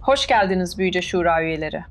Hoş geldiniz Büyüce Şura üyeleri.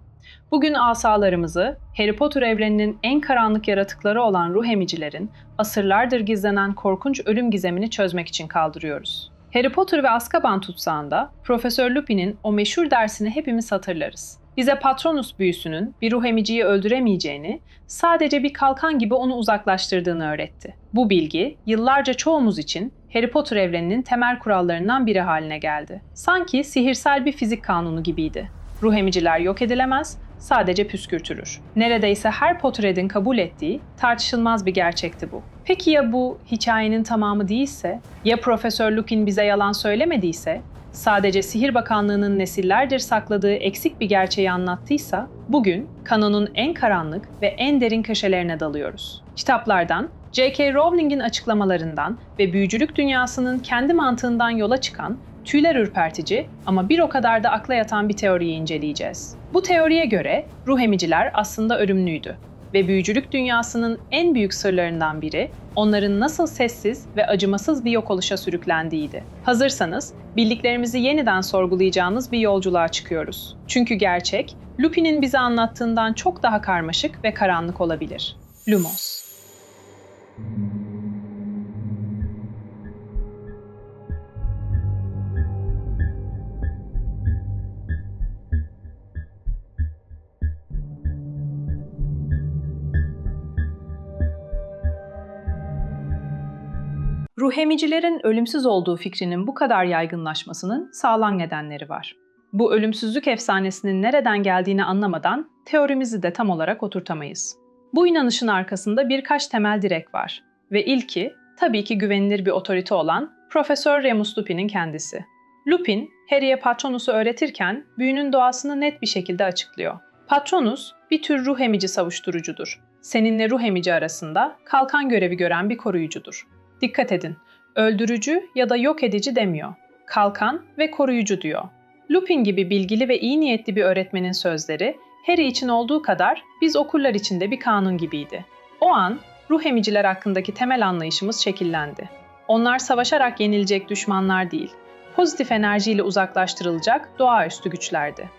Bugün asalarımızı Harry Potter evreninin en karanlık yaratıkları olan ruh emicilerin asırlardır gizlenen korkunç ölüm gizemini çözmek için kaldırıyoruz. Harry Potter ve Azkaban tutsağında Profesör Lupin'in o meşhur dersini hepimiz hatırlarız. Bize Patronus büyüsünün bir ruh emiciyi öldüremeyeceğini, sadece bir kalkan gibi onu uzaklaştırdığını öğretti. Bu bilgi yıllarca çoğumuz için Harry Potter evreninin temel kurallarından biri haline geldi. Sanki sihirsel bir fizik kanunu gibiydi. Ruh emiciler yok edilemez, sadece püskürtülür. Neredeyse her Potterhead'in kabul ettiği tartışılmaz bir gerçekti bu. Peki ya bu hikayenin tamamı değilse? Ya Profesör Lupin bize yalan söylemediyse? Sadece Sihir Bakanlığı'nın nesillerdir sakladığı eksik bir gerçeği anlattıysa? Bugün kanonun en karanlık ve en derin köşelerine dalıyoruz. Kitaplardan, J.K. Rowling'in açıklamalarından ve büyücülük dünyasının kendi mantığından yola çıkan, tüyler ürpertici ama bir o kadar da akla yatan bir teoriyi inceleyeceğiz. Bu teoriye göre ruh emiciler aslında ölümlüydü ve büyücülük dünyasının en büyük sırlarından biri onların nasıl sessiz ve acımasız bir yok oluşa sürüklendiğiydi. Hazırsanız bildiklerimizi yeniden sorgulayacağımız bir yolculuğa çıkıyoruz. Çünkü gerçek, Lupin'in bize anlattığından çok daha karmaşık ve karanlık olabilir. Lumos. Ruh emicilerin ölümsüz olduğu fikrinin bu kadar yaygınlaşmasının sağlam nedenleri var. Bu ölümsüzlük efsanesinin nereden geldiğini anlamadan teorimizi de tam olarak oturtamayız. Bu inanışın arkasında birkaç temel direk var ve ilki tabii ki güvenilir bir otorite olan Profesör Remus Lupin'in kendisi. Lupin, Harry'e Patronus'u öğretirken büyünün doğasını net bir şekilde açıklıyor. Patronus bir tür ruh emici savuşturucudur. Seninle ruh emici arasında kalkan görevi gören bir koruyucudur. Dikkat edin, öldürücü ya da yok edici demiyor. Kalkan ve koruyucu diyor. Lupin gibi bilgili ve iyi niyetli bir öğretmenin sözleri, Harry için olduğu kadar biz okurlar için de bir kanun gibiydi. O an ruh emiciler hakkındaki temel anlayışımız şekillendi. Onlar savaşarak yenilecek düşmanlar değil, pozitif enerjiyle uzaklaştırılacak doğaüstü güçlerdi.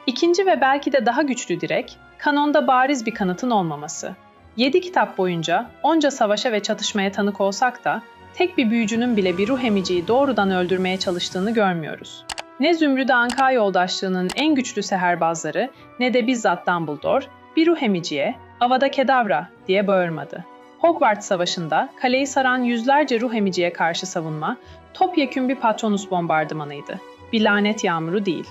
İkinci ve belki de daha güçlü direk, kanonda bariz bir kanıtın olmaması. 7 kitap boyunca onca savaşa ve çatışmaya tanık olsak da tek bir büyücünün bile bir ruh emiciyi doğrudan öldürmeye çalıştığını görmüyoruz. Ne Zümrüt Anka yoldaşlığının en güçlü seherbazları ne de bizzat Dumbledore bir ruh emiciye "Avada Kedavra" diye bağırmadı. Hogwarts Savaşı'nda kaleyi saran yüzlerce ruh emiciye karşı savunma topyekün bir Patronus bombardımanıydı. Bir lanet yağmuru değil.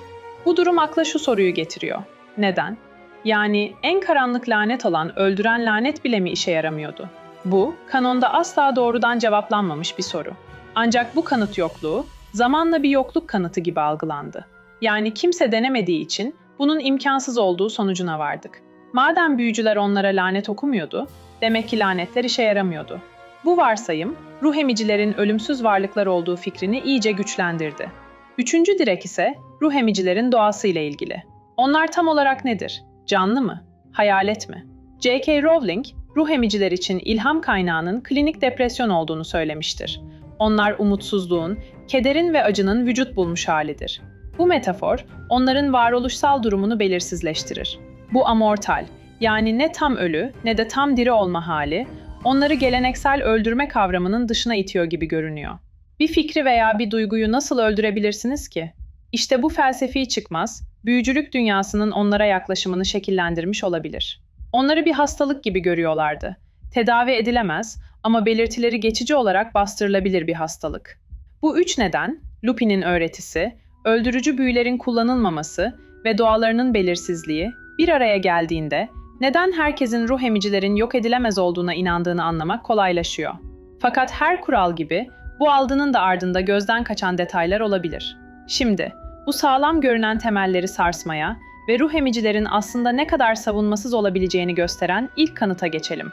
Bu durum akla şu soruyu getiriyor. Neden? Yani en karanlık lanet olan öldüren lanet bile mi işe yaramıyordu? Bu, kanonda asla doğrudan cevaplanmamış bir soru. Ancak bu kanıt yokluğu, zamanla bir yokluk kanıtı gibi algılandı. Yani kimse denemediği için bunun imkansız olduğu sonucuna vardık. Madem büyücüler onlara lanet okumuyordu, demek ki lanetler işe yaramıyordu. Bu varsayım, ruh emicilerin ölümsüz varlıklar olduğu fikrini iyice güçlendirdi. Üçüncü direk ise ruh emicilerin doğasıyla ilgili. Onlar tam olarak nedir? Canlı mı? Hayalet mi? J.K. Rowling, ruh emiciler için ilham kaynağının klinik depresyon olduğunu söylemiştir. Onlar umutsuzluğun, kederin ve acının vücut bulmuş halidir. Bu metafor, onların varoluşsal durumunu belirsizleştirir. Bu amortal, yani ne tam ölü ne de tam diri olma hali, onları geleneksel öldürme kavramının dışına itiyor gibi görünüyor. Bir fikri veya bir duyguyu nasıl öldürebilirsiniz ki? İşte bu felsefi çıkmaz, büyücülük dünyasının onlara yaklaşımını şekillendirmiş olabilir. Onları bir hastalık gibi görüyorlardı. Tedavi edilemez ama belirtileri geçici olarak bastırılabilir bir hastalık. Bu üç neden, Lupin'in öğretisi, öldürücü büyülerin kullanılmaması ve doğalarının belirsizliği bir araya geldiğinde neden herkesin ruh emicilerin yok edilemez olduğuna inandığını anlamak kolaylaşıyor. Fakat her kural gibi bu algının da ardında gözden kaçan detaylar olabilir. Şimdi, bu sağlam görünen temelleri sarsmaya ve ruh emicilerin aslında ne kadar savunmasız olabileceğini gösteren ilk kanıta geçelim.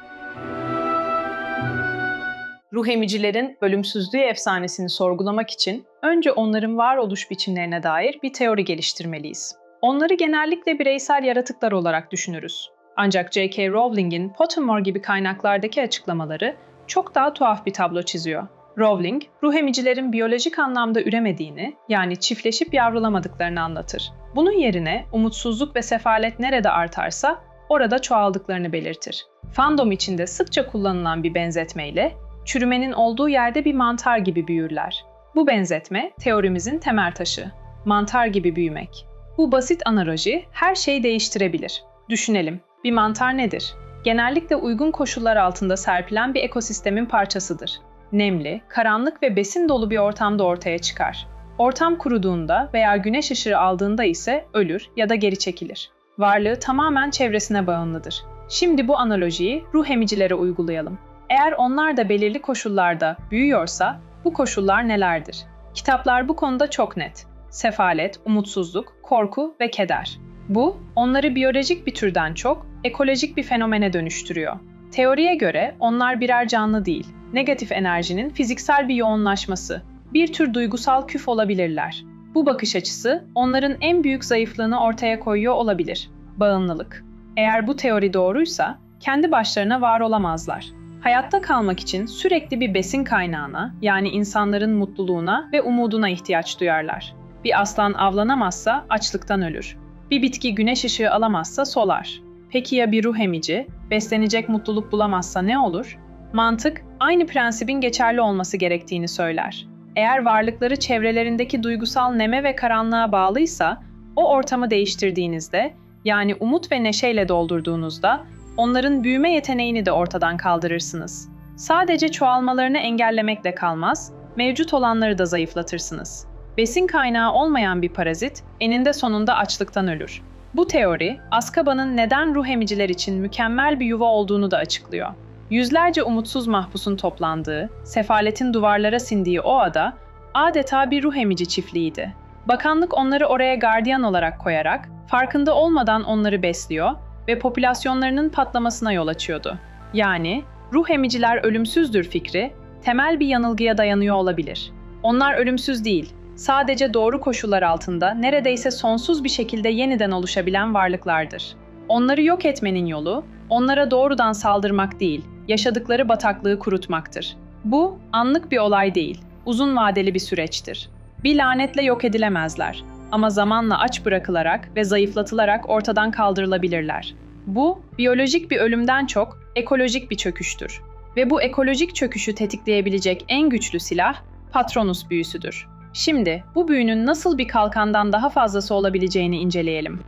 Ruh emicilerin ölümsüzlüğü efsanesini sorgulamak için önce onların varoluş biçimlerine dair bir teori geliştirmeliyiz. Onları genellikle bireysel yaratıklar olarak düşünürüz. Ancak J.K. Rowling'in Pottermore gibi kaynaklardaki açıklamaları çok daha tuhaf bir tablo çiziyor. Rowling, ruh emicilerin biyolojik anlamda üremediğini, yani çiftleşip yavrulamadıklarını anlatır. Bunun yerine umutsuzluk ve sefalet nerede artarsa orada çoğaldıklarını belirtir. Fandom içinde sıkça kullanılan bir benzetmeyle, çürümenin olduğu yerde bir mantar gibi büyürler. Bu benzetme teorimizin temel taşı. Mantar gibi büyümek. Bu basit analoji her şeyi değiştirebilir. Düşünelim, bir mantar nedir? Genellikle uygun koşullar altında serpilen bir ekosistemin parçasıdır. Nemli, karanlık ve besin dolu bir ortamda ortaya çıkar. Ortam kuruduğunda veya güneş ışığı aldığında ise ölür ya da geri çekilir. Varlığı tamamen çevresine bağımlıdır. Şimdi bu analojiyi ruh emicilere uygulayalım. Eğer onlar da belirli koşullarda büyüyorsa, bu koşullar nelerdir? Kitaplar bu konuda çok net. Sefalet, umutsuzluk, korku ve keder. Bu, onları biyolojik bir türden çok, ekolojik bir fenomene dönüştürüyor. Teoriye göre onlar birer canlı değil, negatif enerjinin fiziksel bir yoğunlaşması, bir tür duygusal küf olabilirler. Bu bakış açısı, onların en büyük zayıflığını ortaya koyuyor olabilir. Bağımlılık. Eğer bu teori doğruysa, kendi başlarına var olamazlar. Hayatta kalmak için sürekli bir besin kaynağına, yani insanların mutluluğuna ve umuduna ihtiyaç duyarlar. Bir aslan avlanamazsa açlıktan ölür. Bir bitki güneş ışığı alamazsa solar. Peki ya bir ruh emici, beslenecek mutluluk bulamazsa ne olur? Mantık, aynı prensibin geçerli olması gerektiğini söyler. Eğer varlıkları çevrelerindeki duygusal neme ve karanlığa bağlıysa, o ortamı değiştirdiğinizde, yani umut ve neşeyle doldurduğunuzda, onların büyüme yeteneğini de ortadan kaldırırsınız. Sadece çoğalmalarını engellemekle kalmaz, mevcut olanları da zayıflatırsınız. Besin kaynağı olmayan bir parazit, eninde sonunda açlıktan ölür. Bu teori, Azkaban'ın neden ruh emiciler için mükemmel bir yuva olduğunu da açıklıyor. Yüzlerce umutsuz mahpusun toplandığı, sefaletin duvarlara sindiği o ada, adeta bir ruh emici çiftliğiydi. Bakanlık onları oraya gardiyan olarak koyarak, farkında olmadan onları besliyor ve popülasyonlarının patlamasına yol açıyordu. Yani, ruh emiciler ölümsüzdür fikri, temel bir yanılgıya dayanıyor olabilir. Onlar ölümsüz değil, sadece doğru koşullar altında neredeyse sonsuz bir şekilde yeniden oluşabilen varlıklardır. Onları yok etmenin yolu, onlara doğrudan saldırmak değil, yaşadıkları bataklığı kurutmaktır. Bu, anlık bir olay değil, uzun vadeli bir süreçtir. Bir lanetle yok edilemezler ama zamanla aç bırakılarak ve zayıflatılarak ortadan kaldırılabilirler. Bu, biyolojik bir ölümden çok ekolojik bir çöküştür. Ve bu ekolojik çöküşü tetikleyebilecek en güçlü silah, Patronus büyüsüdür. Şimdi, bu büyünün nasıl bir kalkandan daha fazlası olabileceğini inceleyelim.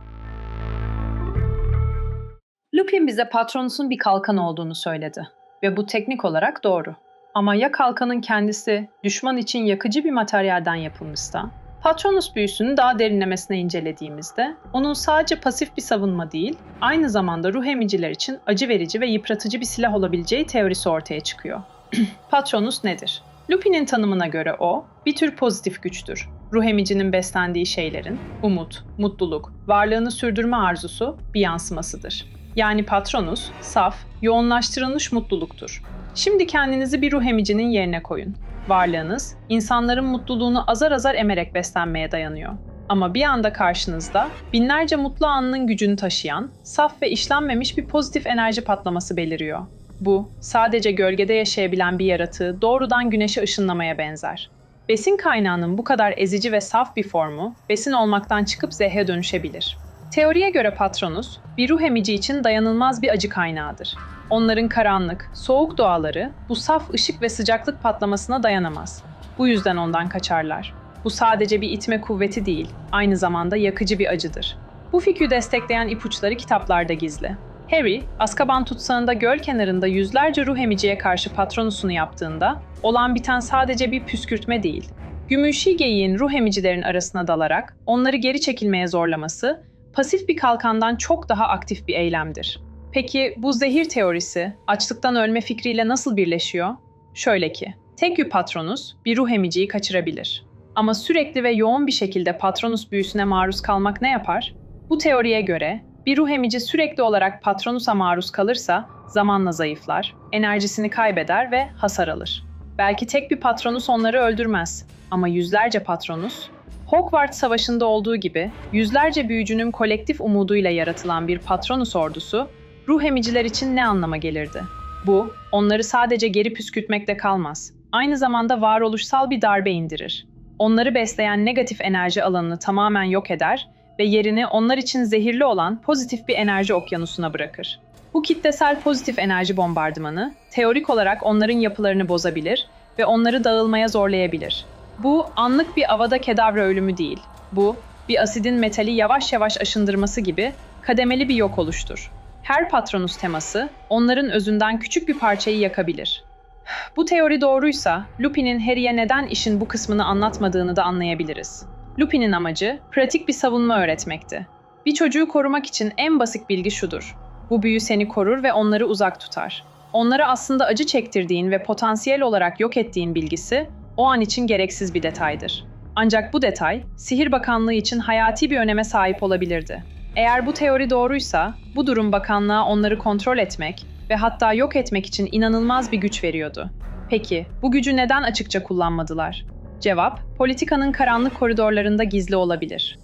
Lupin bize Patronus'un bir kalkan olduğunu söyledi. Ve bu teknik olarak doğru. Ama ya kalkanın kendisi düşman için yakıcı bir materyalden yapılmışsa? Patronus büyüsünü daha derinlemesine incelediğimizde, onun sadece pasif bir savunma değil, aynı zamanda ruh emiciler için acı verici ve yıpratıcı bir silah olabileceği teorisi ortaya çıkıyor. Patronus nedir? Lupin'in tanımına göre o, bir tür pozitif güçtür. Ruh emicinin beslendiği şeylerin, umut, mutluluk, varlığını sürdürme arzusu bir yansımasıdır. Yani Patronus, saf, yoğunlaştırılmış mutluluktur. Şimdi kendinizi bir ruh emicinin yerine koyun. Varlığınız, insanların mutluluğunu azar azar emerek beslenmeye dayanıyor. Ama bir anda karşınızda binlerce mutlu anının gücünü taşıyan, saf ve işlenmemiş bir pozitif enerji patlaması beliriyor. Bu, sadece gölgede yaşayabilen bir yaratığı doğrudan güneşe ışınlamaya benzer. Besin kaynağının bu kadar ezici ve saf bir formu, besin olmaktan çıkıp zehre dönüşebilir. Teoriye göre Patronus, bir ruh emici için dayanılmaz bir acı kaynağıdır. Onların karanlık, soğuk doğaları bu saf ışık ve sıcaklık patlamasına dayanamaz. Bu yüzden ondan kaçarlar. Bu sadece bir itme kuvveti değil, aynı zamanda yakıcı bir acıdır. Bu fikri destekleyen ipuçları kitaplarda gizli. Harry, Azkaban tutsağında göl kenarında yüzlerce ruh emiciye karşı Patronus'unu yaptığında, olan biten sadece bir püskürtme değil. Gümüşi geyiğin ruh emicilerin arasına dalarak onları geri çekilmeye zorlaması, pasif bir kalkandan çok daha aktif bir eylemdir. Peki bu zehir teorisi, açlıktan ölme fikriyle nasıl birleşiyor? Şöyle ki, tek bir Patronus bir ruh emiciyi kaçırabilir. Ama sürekli ve yoğun bir şekilde Patronus büyüsüne maruz kalmak ne yapar? Bu teoriye göre, bir ruh emici sürekli olarak Patronus'a maruz kalırsa zamanla zayıflar, enerjisini kaybeder ve hasar alır. Belki tek bir Patronus onları öldürmez ama yüzlerce Patronus, Hogwarts Savaşı'nda olduğu gibi yüzlerce büyücünün kolektif umuduyla yaratılan bir Patronus ordusu, ruh emiciler için ne anlama gelirdi? Bu, onları sadece geri püskürtmekle kalmaz. aynı zamanda varoluşsal bir darbe indirir. Onları besleyen negatif enerji alanını tamamen yok eder ve yerini onlar için zehirli olan pozitif bir enerji okyanusuna bırakır. Bu kitlesel pozitif enerji bombardımanı, teorik olarak onların yapılarını bozabilir ve onları dağılmaya zorlayabilir. Bu anlık bir Avada Kedavra ölümü değil. Bu, bir asidin metali yavaş yavaş aşındırması gibi kademeli bir yok oluştur. Her Patronus teması, onların özünden küçük bir parçayı yakabilir. Bu teori doğruysa, Lupin'in Harry'e neden işin bu kısmını anlatmadığını da anlayabiliriz. Lupin'in amacı, pratik bir savunma öğretmekti. Bir çocuğu korumak için en basit bilgi şudur: bu büyü seni korur ve onları uzak tutar. Onlara aslında acı çektirdiğin ve potansiyel olarak yok ettiğin bilgisi, o an için gereksiz bir detaydır. Ancak bu detay, Sihir Bakanlığı için hayati bir öneme sahip olabilirdi. Eğer bu teori doğruysa, bu durum bakanlığa onları kontrol etmek ve hatta yok etmek için inanılmaz bir güç veriyordu. Peki, bu gücü neden açıkça kullanmadılar? Cevap, politikanın karanlık koridorlarında gizli olabilir.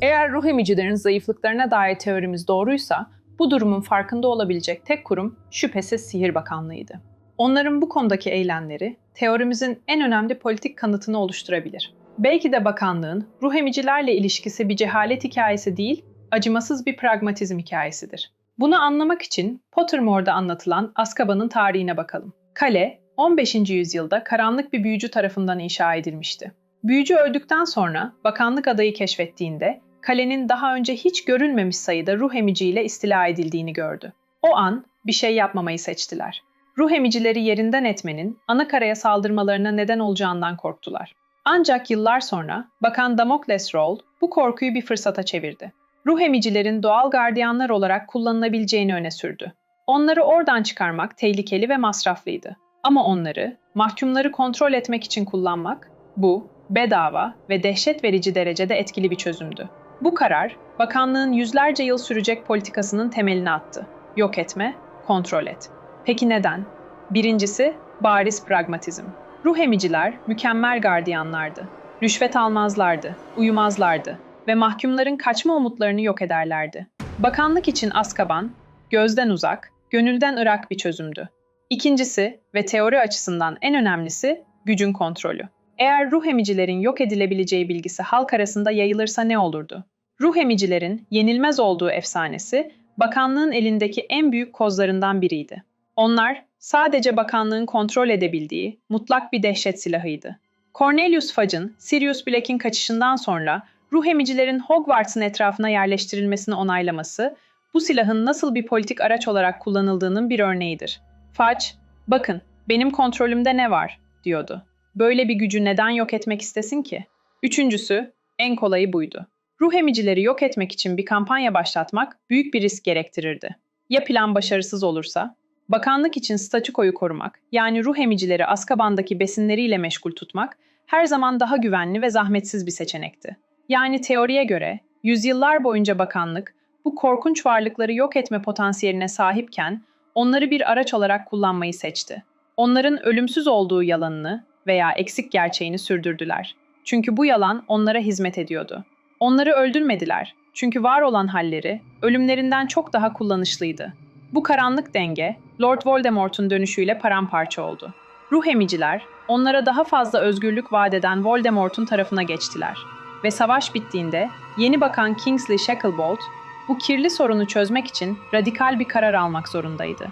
Eğer ruh emicilerin zayıflıklarına dair teorimiz doğruysa, bu durumun farkında olabilecek tek kurum şüphesiz Sihir Bakanlığı'ydı. Onların bu konudaki eylemleri, teorimizin en önemli politik kanıtını oluşturabilir. Belki de bakanlığın ruh emicilerle ilişkisi bir cehalet hikayesi değil, acımasız bir pragmatizm hikayesidir. Bunu anlamak için Pottermore'da anlatılan Azkaban'ın tarihine bakalım. Kale, 15. yüzyılda karanlık bir büyücü tarafından inşa edilmişti. Büyücü öldükten sonra bakanlık adayı keşfettiğinde, kalenin daha önce hiç görülmemiş sayıda ruh emiciyle istila edildiğini gördü. O an bir şey yapmamayı seçtiler. Ruh emicileri yerinden etmenin Anakara'ya saldırmalarına neden olacağından korktular. Ancak yıllar sonra Bakan Damokles Roll bu korkuyu bir fırsata çevirdi. Ruh emicilerin doğal gardiyanlar olarak kullanılabileceğini öne sürdü. Onları oradan çıkarmak tehlikeli ve masraflıydı. Ama onları, mahkumları kontrol etmek için kullanmak, bu, bedava ve dehşet verici derecede etkili bir çözümdü. Bu karar, bakanlığın yüzlerce yıl sürecek politikasının temelini attı. Yok etme, kontrol et. Peki neden? Birincisi, bariz pragmatizm. Ruh emiciler mükemmel gardiyanlardı. Rüşvet almazlardı, uyumazlardı ve mahkumların kaçma umutlarını yok ederlerdi. Bakanlık için Azkaban, gözden uzak, gönülden ırak bir çözümdü. İkincisi ve teori açısından en önemlisi, gücün kontrolü. Eğer ruh emicilerin yok edilebileceği bilgisi halk arasında yayılırsa ne olurdu? Ruh emicilerin yenilmez olduğu efsanesi, bakanlığın elindeki en büyük kozlarından biriydi. Onlar, sadece bakanlığın kontrol edebildiği mutlak bir dehşet silahıydı. Cornelius Fudge'ın Sirius Black'in kaçışından sonra ruh emicilerin Hogwarts'ın etrafına yerleştirilmesini onaylaması, bu silahın nasıl bir politik araç olarak kullanıldığının bir örneğidir. Fudge, "Bakın, benim kontrolümde ne var?" diyordu. Böyle bir gücü neden yok etmek istesin ki? Üçüncüsü, en kolayı buydu. Ruh emicileri yok etmek için bir kampanya başlatmak büyük bir risk gerektirirdi. Ya plan başarısız olursa? Bakanlık için statükoyu korumak, yani ruh emicileri Azkaban'daki besinleriyle meşgul tutmak, her zaman daha güvenli ve zahmetsiz bir seçenekti. Yani teoriye göre, yüzyıllar boyunca bakanlık, bu korkunç varlıkları yok etme potansiyeline sahipken, onları bir araç olarak kullanmayı seçti. Onların ölümsüz olduğu yalanını veya eksik gerçeğini sürdürdüler. Çünkü bu yalan onlara hizmet ediyordu. Onları öldürmediler. Çünkü var olan halleri, ölümlerinden çok daha kullanışlıydı. Bu karanlık denge, Lord Voldemort'un dönüşüyle paramparça oldu. Ruh emiciler, onlara daha fazla özgürlük vaat eden Voldemort'un tarafına geçtiler. Ve savaş bittiğinde, yeni bakan Kingsley Shacklebolt, bu kirli sorunu çözmek için radikal bir karar almak zorundaydı.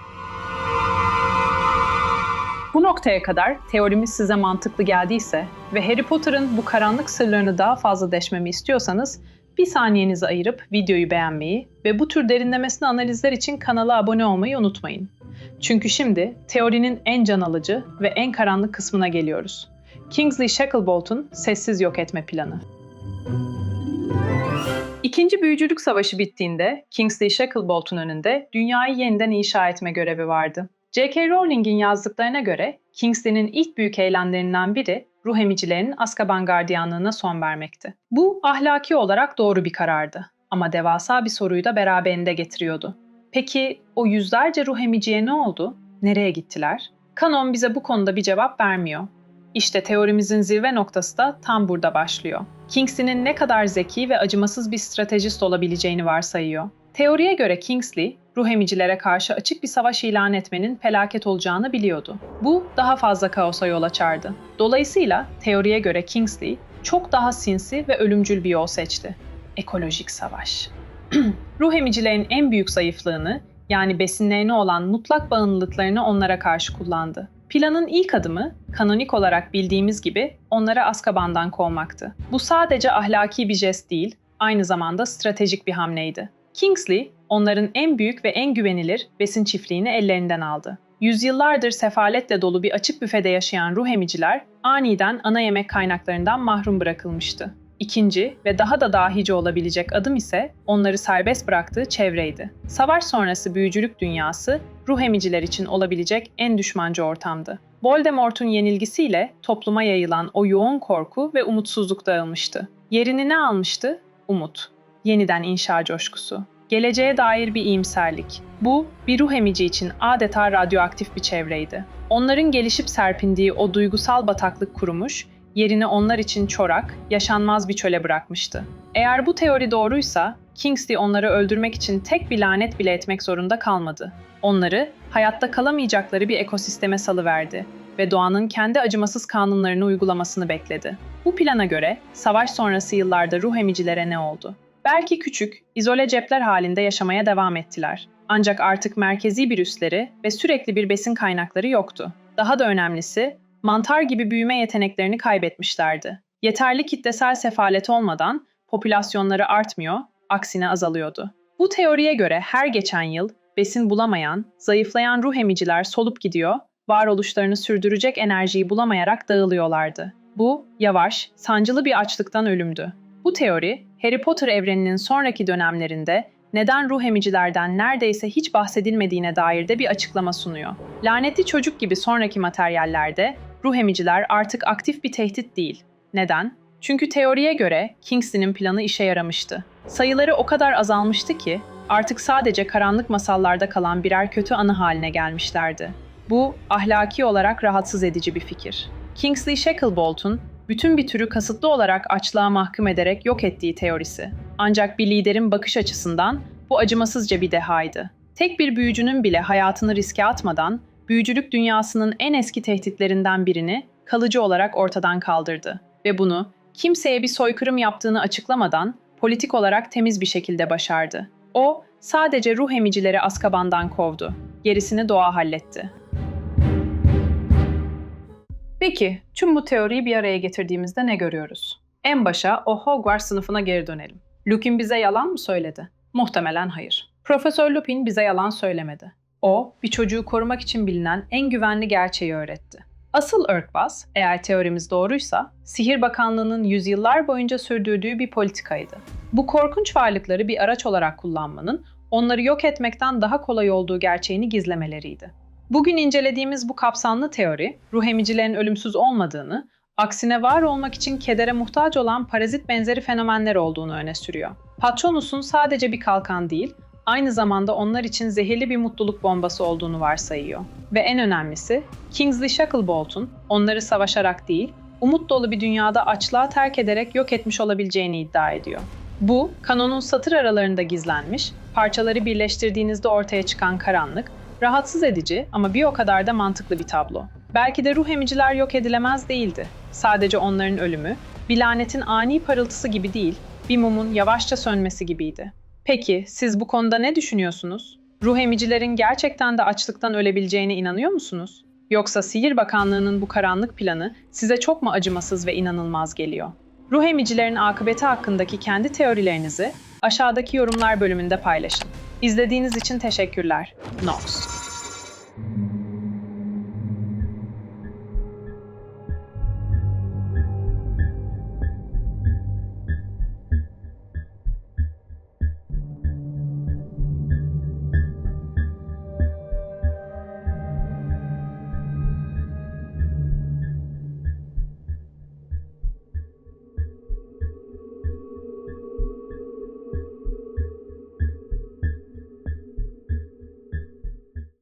Bu noktaya kadar teorimiz size mantıklı geldiyse ve Harry Potter'ın bu karanlık sırlarını daha fazla deşmemi istiyorsanız, bir saniyenizi ayırıp videoyu beğenmeyi ve bu tür derinlemesine analizler için kanala abone olmayı unutmayın. Çünkü şimdi teorinin en can alıcı ve en karanlık kısmına geliyoruz. Kingsley Shacklebolt'un sessiz yok etme planı. İkinci Büyücülük Savaşı bittiğinde Kingsley Shacklebolt'un önünde dünyayı yeniden inşa etme görevi vardı. J.K. Rowling'in yazdıklarına göre Kingsley'nin ilk büyük eylemlerinden biri ruh emicilerinin Azkaban gardiyanlığına son vermekti. Bu ahlaki olarak doğru bir karardı ama devasa bir soruyu da beraberinde getiriyordu. Peki o yüzlerce ruh emiciye ne oldu? Nereye gittiler? Kanon bize bu konuda bir cevap vermiyor. İşte teorimizin zirve noktası da tam burada başlıyor. Kingsley'nin ne kadar zeki ve acımasız bir stratejist olabileceğini varsayıyor. Teoriye göre Kingsley, ruh emicilere karşı açık bir savaş ilan etmenin felaket olacağını biliyordu. Bu daha fazla kaosa yol açardı. Dolayısıyla teoriye göre Kingsley çok daha sinsi ve ölümcül bir yol seçti. Ekolojik savaş. Ruh emicilerin en büyük zayıflığını, yani besinlerine olan mutlak bağımlılıklarını onlara karşı kullandı. Planın ilk adımı, kanonik olarak bildiğimiz gibi, onları Azkaban'dan kovmaktı. Bu sadece ahlaki bir jest değil, aynı zamanda stratejik bir hamleydi. Kingsley, onların en büyük ve en güvenilir besin çiftliğini ellerinden aldı. Yüzyıllardır sefaletle dolu bir açık büfede yaşayan ruh emiciler, aniden ana yemek kaynaklarından mahrum bırakılmıştı. İkinci ve daha da dahice olabilecek adım ise onları serbest bıraktığı çevreydi. Savaş sonrası büyücülük dünyası, ruh emiciler için olabilecek en düşmanca ortamdı. Voldemort'un yenilgisiyle topluma yayılan o yoğun korku ve umutsuzluk dağılmıştı. Yerini ne almıştı? Umut. Yeniden inşa coşkusu. Geleceğe dair bir iyimserlik. Bu, bir ruh emici için adeta radyoaktif bir çevreydi. Onların gelişip serpindiği o duygusal bataklık kurumuş, yerini onlar için çorak, yaşanmaz bir çöle bırakmıştı. Eğer bu teori doğruysa, Kingsley onları öldürmek için tek bir lanet bile etmek zorunda kalmadı. Onları hayatta kalamayacakları bir ekosisteme salıverdi ve doğanın kendi acımasız kanunlarını uygulamasını bekledi. Bu plana göre savaş sonrası yıllarda ruh emicilere ne oldu? Belki küçük, izole cepler halinde yaşamaya devam ettiler. Ancak artık merkezi bir üsleri ve sürekli bir besin kaynakları yoktu. Daha da önemlisi, mantar gibi büyüme yeteneklerini kaybetmişlerdi. Yeterli kitlesel sefalet olmadan popülasyonları artmıyor, aksine azalıyordu. Bu teoriye göre her geçen yıl besin bulamayan, zayıflayan ruh emiciler solup gidiyor, varoluşlarını sürdürecek enerjiyi bulamayarak dağılıyorlardı. Bu, yavaş, sancılı bir açlıktan ölümdü. Bu teori, Harry Potter evreninin sonraki dönemlerinde neden ruh emicilerden neredeyse hiç bahsedilmediğine dair de bir açıklama sunuyor. Lanetli çocuk gibi sonraki materyallerde ruh emiciler artık aktif bir tehdit değil. Neden? Çünkü teoriye göre Kingsley'nin planı işe yaramıştı. Sayıları o kadar azalmıştı ki artık sadece karanlık masallarda kalan birer kötü anı haline gelmişlerdi. Bu ahlaki olarak rahatsız edici bir fikir. Kingsley Shacklebolt'un bütün bir türü kasıtlı olarak açlığa mahkum ederek yok ettiği teorisi. Ancak bir liderin bakış açısından bu acımasızca bir dehaydı. Tek bir büyücünün bile hayatını riske atmadan büyücülük dünyasının en eski tehditlerinden birini kalıcı olarak ortadan kaldırdı. Ve bunu kimseye bir soykırım yaptığını açıklamadan politik olarak temiz bir şekilde başardı. O sadece ruh emicileri Azkaban'dan kovdu. Gerisini doğa halletti. Peki, tüm bu teoriyi bir araya getirdiğimizde ne görüyoruz? En başa o Hogwarts sınıfına geri dönelim. Lupin bize yalan mı söyledi? Muhtemelen hayır. Profesör Lupin bize yalan söylemedi. O, bir çocuğu korumak için bilinen en güvenli gerçeği öğretti. Asıl örtbas, eğer teorimiz doğruysa, Sihir Bakanlığı'nın yüzyıllar boyunca sürdürdüğü bir politikaydı. Bu korkunç varlıkları bir araç olarak kullanmanın, onları yok etmekten daha kolay olduğu gerçeğini gizlemeleriydi. Bugün incelediğimiz bu kapsamlı teori, ruh emicilerin ölümsüz olmadığını, aksine var olmak için kedere muhtaç olan parazit benzeri fenomenler olduğunu öne sürüyor. Patronus'un sadece bir kalkan değil, aynı zamanda onlar için zehirli bir mutluluk bombası olduğunu varsayıyor. Ve en önemlisi, Kingsley Shacklebolt'un onları savaşarak değil, umut dolu bir dünyada açlığa terk ederek yok etmiş olabileceğini iddia ediyor. Bu, kanonun satır aralarında gizlenmiş, parçaları birleştirdiğinizde ortaya çıkan karanlık, rahatsız edici ama bir o kadar da mantıklı bir tablo. Belki de ruh emiciler yok edilemez değildi. Sadece onların ölümü, bir lanetin ani parıltısı gibi değil, bir mumun yavaşça sönmesi gibiydi. Peki, siz bu konuda ne düşünüyorsunuz? Ruh emicilerin gerçekten de açlıktan ölebileceğine inanıyor musunuz? Yoksa Sihir Bakanlığı'nın bu karanlık planı size çok mu acımasız ve inanılmaz geliyor? Ruh emicilerin akıbeti hakkındaki kendi teorilerinizi aşağıdaki yorumlar bölümünde paylaşın. İzlediğiniz için teşekkürler. Nox.